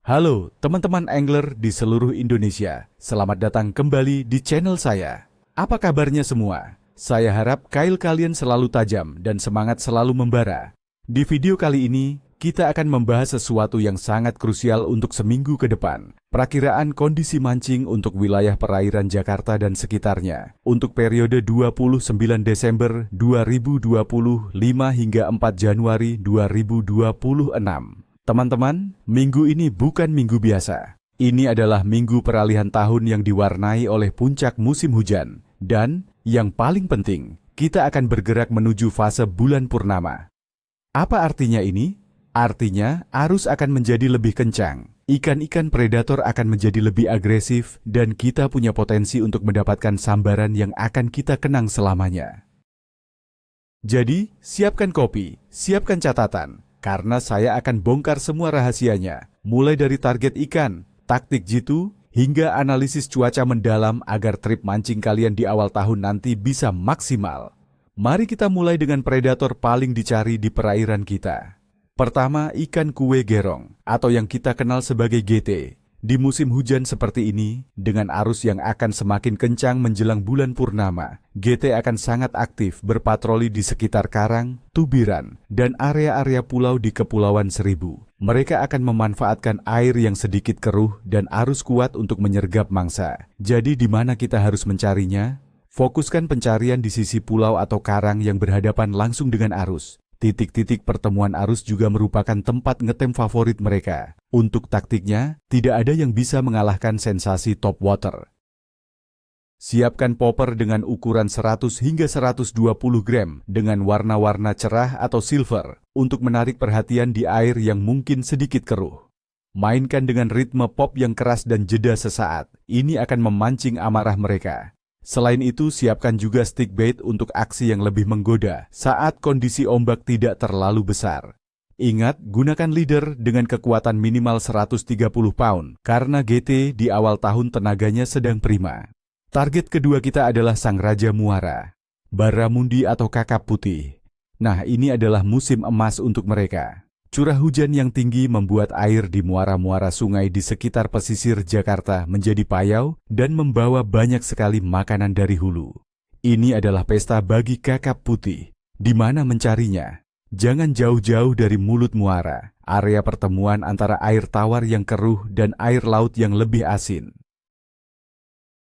Halo teman-teman angler di seluruh Indonesia, selamat datang kembali di channel saya. Apa kabarnya semua? Saya harap kail kalian selalu tajam dan semangat selalu membara. Di video kali ini, kita akan membahas sesuatu yang sangat krusial untuk seminggu ke depan. Perakiraan kondisi mancing untuk wilayah perairan Jakarta dan sekitarnya untuk periode 29 Desember 2025 hingga 4 Januari 2026. Teman-teman, minggu ini bukan minggu biasa. Ini adalah minggu peralihan tahun yang diwarnai oleh puncak musim hujan. Dan, yang paling penting, kita akan bergerak menuju fase bulan purnama. Apa artinya ini? Artinya, arus akan menjadi lebih kencang. Ikan-ikan predator akan menjadi lebih agresif dan kita punya potensi untuk mendapatkan sambaran yang akan kita kenang selamanya. Jadi, siapkan kopi, siapkan catatan. Karena saya akan bongkar semua rahasianya, mulai dari target ikan, taktik jitu, hingga analisis cuaca mendalam agar trip mancing kalian di awal tahun nanti bisa maksimal. Mari kita mulai dengan predator paling dicari di perairan kita. Pertama, ikan kue gerong, atau yang kita kenal sebagai GT. Di musim hujan seperti ini, dengan arus yang akan semakin kencang menjelang bulan purnama, GT akan sangat aktif berpatroli di sekitar karang, tubiran, dan area-area pulau di Kepulauan Seribu. Mereka akan memanfaatkan air yang sedikit keruh dan arus kuat untuk menyergap mangsa. Jadi di mana kita harus mencarinya? Fokuskan pencarian di sisi pulau atau karang yang berhadapan langsung dengan arus. Titik-titik pertemuan arus juga merupakan tempat ngetem favorit mereka. Untuk taktiknya, tidak ada yang bisa mengalahkan sensasi top water. Siapkan popper dengan ukuran 100 hingga 120 gram dengan warna-warna cerah atau silver untuk menarik perhatian di air yang mungkin sedikit keruh. Mainkan dengan ritme pop yang keras dan jeda sesaat. Ini akan memancing amarah mereka. Selain itu, siapkan juga stick bait untuk aksi yang lebih menggoda saat kondisi ombak tidak terlalu besar. Ingat, gunakan leader dengan kekuatan minimal 130 pound karena GT di awal tahun tenaganya sedang prima. Target kedua kita adalah sang raja muara, Barramundi atau kakap putih. Nah, ini adalah musim emas untuk mereka. Curah hujan yang tinggi membuat air di muara-muara sungai di sekitar pesisir Jakarta menjadi payau dan membawa banyak sekali makanan dari hulu. Ini adalah pesta bagi kakap putih. Di mana mencarinya? Jangan jauh-jauh dari mulut muara, area pertemuan antara air tawar yang keruh dan air laut yang lebih asin.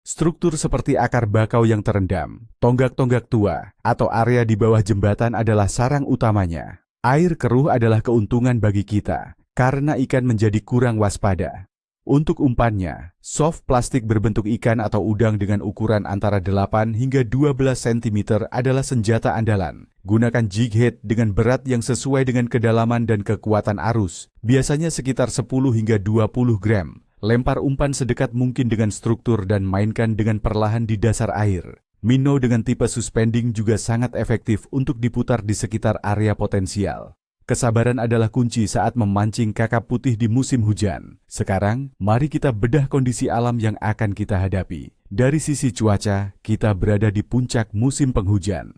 Struktur seperti akar bakau yang terendam, tonggak-tonggak tua, atau area di bawah jembatan adalah sarang utamanya. Air keruh adalah keuntungan bagi kita, karena ikan menjadi kurang waspada. Untuk umpannya, soft plastik berbentuk ikan atau udang dengan ukuran antara 8 hingga 12 cm adalah senjata andalan. Gunakan jig head dengan berat yang sesuai dengan kedalaman dan kekuatan arus, biasanya sekitar 10 hingga 20 gram. Lempar umpan sedekat mungkin dengan struktur dan mainkan dengan perlahan di dasar air. Minnow dengan tipe suspending juga sangat efektif untuk diputar di sekitar area potensial. Kesabaran adalah kunci saat memancing kakap putih di musim hujan. Sekarang, mari kita bedah kondisi alam yang akan kita hadapi. Dari sisi cuaca, kita berada di puncak musim penghujan.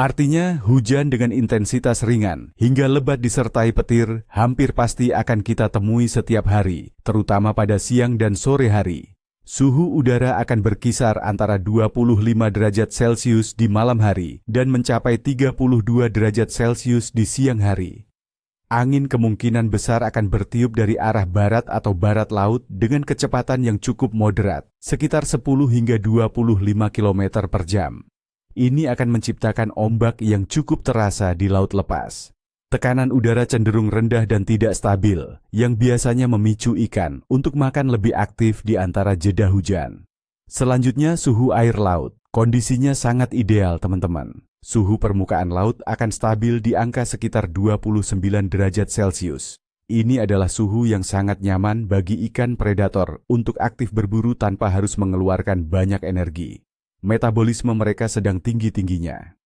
Artinya, hujan dengan intensitas ringan hingga lebat disertai petir hampir pasti akan kita temui setiap hari, terutama pada siang dan sore hari. Suhu udara akan berkisar antara 25 derajat Celcius di malam hari dan mencapai 32 derajat Celcius di siang hari. Angin kemungkinan besar akan bertiup dari arah barat atau barat laut dengan kecepatan yang cukup moderat, sekitar 10 hingga 25 km per jam. Ini akan menciptakan ombak yang cukup terasa di laut lepas. Tekanan udara cenderung rendah dan tidak stabil, yang biasanya memicu ikan untuk makan lebih aktif di antara jeda hujan. Selanjutnya, suhu air laut. Kondisinya sangat ideal, teman-teman. Suhu permukaan laut akan stabil di angka sekitar 29 derajat Celcius. Ini adalah suhu yang sangat nyaman bagi ikan predator untuk aktif berburu tanpa harus mengeluarkan banyak energi. Metabolisme mereka sedang tinggi-tingginya.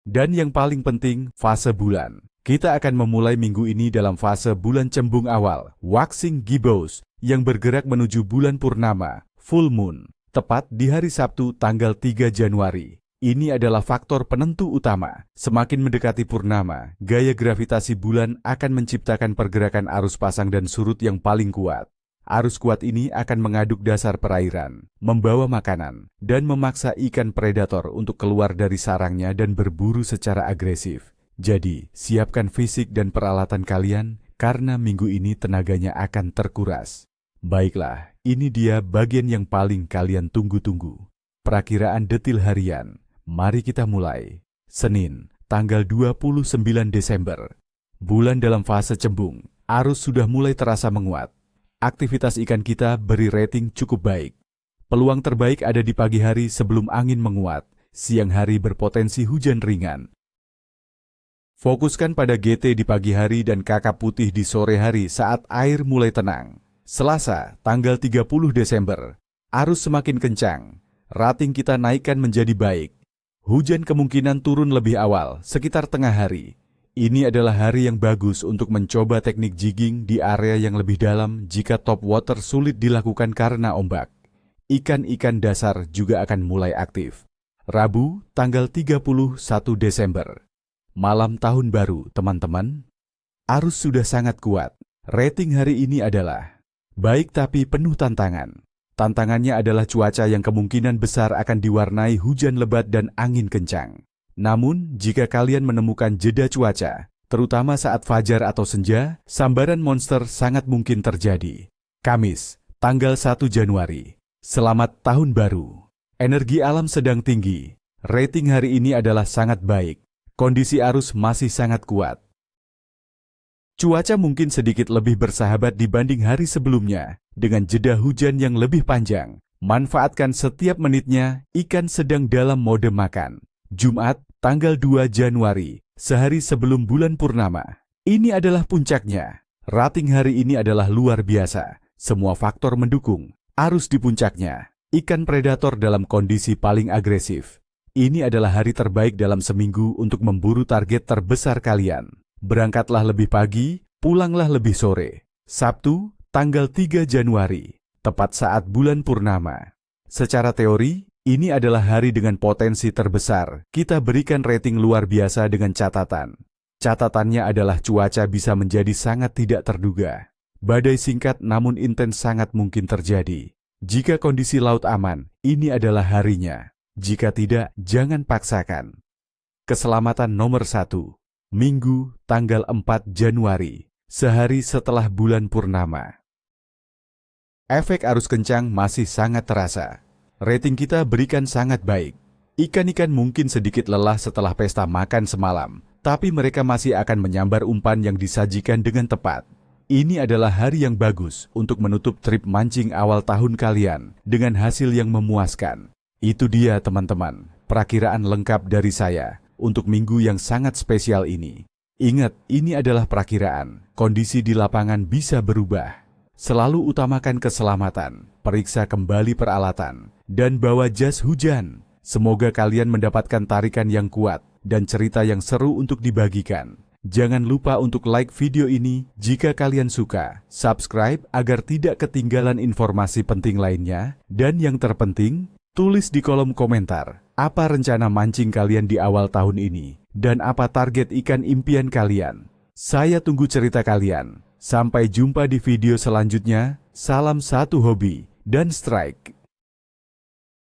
Dan yang paling penting, fase bulan. Kita akan memulai minggu ini dalam fase bulan cembung awal, waxing gibbous, yang bergerak menuju bulan purnama, full moon, tepat di hari Sabtu tanggal 3 Januari. Ini adalah faktor penentu utama. Semakin mendekati purnama, gaya gravitasi bulan akan menciptakan pergerakan arus pasang dan surut yang paling kuat. Arus kuat ini akan mengaduk dasar perairan, membawa makanan, dan memaksa ikan predator untuk keluar dari sarangnya dan berburu secara agresif. Jadi, siapkan fisik dan peralatan kalian karena minggu ini tenaganya akan terkuras. Baiklah, ini dia bagian yang paling kalian tunggu-tunggu. Perakiraan detil harian. Mari kita mulai. Senin, tanggal 29 Desember. Bulan dalam fase cembung. Arus sudah mulai terasa menguat. Aktivitas ikan kita beri rating cukup baik. Peluang terbaik ada di pagi hari sebelum angin menguat. Siang hari berpotensi hujan ringan. Fokuskan pada GT di pagi hari dan kakap putih di sore hari saat air mulai tenang. Selasa, tanggal 30 Desember. Arus semakin kencang. Rating kita naikkan menjadi baik. Hujan kemungkinan turun lebih awal, sekitar tengah hari. Ini adalah hari yang bagus untuk mencoba teknik jigging di area yang lebih dalam jika top water sulit dilakukan karena ombak. Ikan-ikan dasar juga akan mulai aktif. Rabu, tanggal 31 Desember. Malam tahun baru, teman-teman. Arus sudah sangat kuat. Rating hari ini adalah baik tapi penuh tantangan. Tantangannya adalah cuaca yang kemungkinan besar akan diwarnai hujan lebat dan angin kencang. Namun, jika kalian menemukan jeda cuaca, terutama saat fajar atau senja, sambaran monster sangat mungkin terjadi. Kamis, tanggal 1 Januari. Selamat Tahun Baru. Energi alam sedang tinggi. Rating hari ini adalah sangat baik. Kondisi arus masih sangat kuat. Cuaca mungkin sedikit lebih bersahabat dibanding hari sebelumnya, dengan jeda hujan yang lebih panjang. Manfaatkan setiap menitnya, ikan sedang dalam mode makan. Jumat, tanggal 2 Januari, sehari sebelum bulan purnama. Ini adalah puncaknya. Rating hari ini adalah luar biasa. Semua faktor mendukung. Arus di puncaknya. Ikan predator dalam kondisi paling agresif. Ini adalah hari terbaik dalam seminggu untuk memburu target terbesar kalian. Berangkatlah lebih pagi, pulanglah lebih sore. Sabtu, tanggal 3 Januari, tepat saat bulan purnama. Secara teori, ini adalah hari dengan potensi terbesar. Kita berikan rating luar biasa dengan catatan. Catatannya adalah cuaca bisa menjadi sangat tidak terduga. Badai singkat namun intens sangat mungkin terjadi. Jika kondisi laut aman, ini adalah harinya. Jika tidak, jangan paksakan. Keselamatan nomor 1. Minggu, tanggal 4 Januari, sehari setelah bulan purnama. Efek arus kencang masih sangat terasa. Rating kita berikan sangat baik. Ikan-ikan mungkin sedikit lelah setelah pesta makan semalam, tapi mereka masih akan menyambar umpan yang disajikan dengan tepat. Ini adalah hari yang bagus untuk menutup trip mancing awal tahun kalian dengan hasil yang memuaskan. Itu dia teman-teman, perakiraan lengkap dari saya untuk minggu yang sangat spesial ini. Ingat, ini adalah perakiraan. Kondisi di lapangan bisa berubah. Selalu utamakan keselamatan, periksa kembali peralatan, dan bawa jas hujan. Semoga kalian mendapatkan tarikan yang kuat dan cerita yang seru untuk dibagikan. Jangan lupa untuk like video ini jika kalian suka, subscribe agar tidak ketinggalan informasi penting lainnya, dan yang terpenting, tulis di kolom komentar apa rencana mancing kalian di awal tahun ini dan apa target ikan impian kalian. Saya tunggu cerita kalian. Sampai jumpa di video selanjutnya. Salam satu hobi dan strike.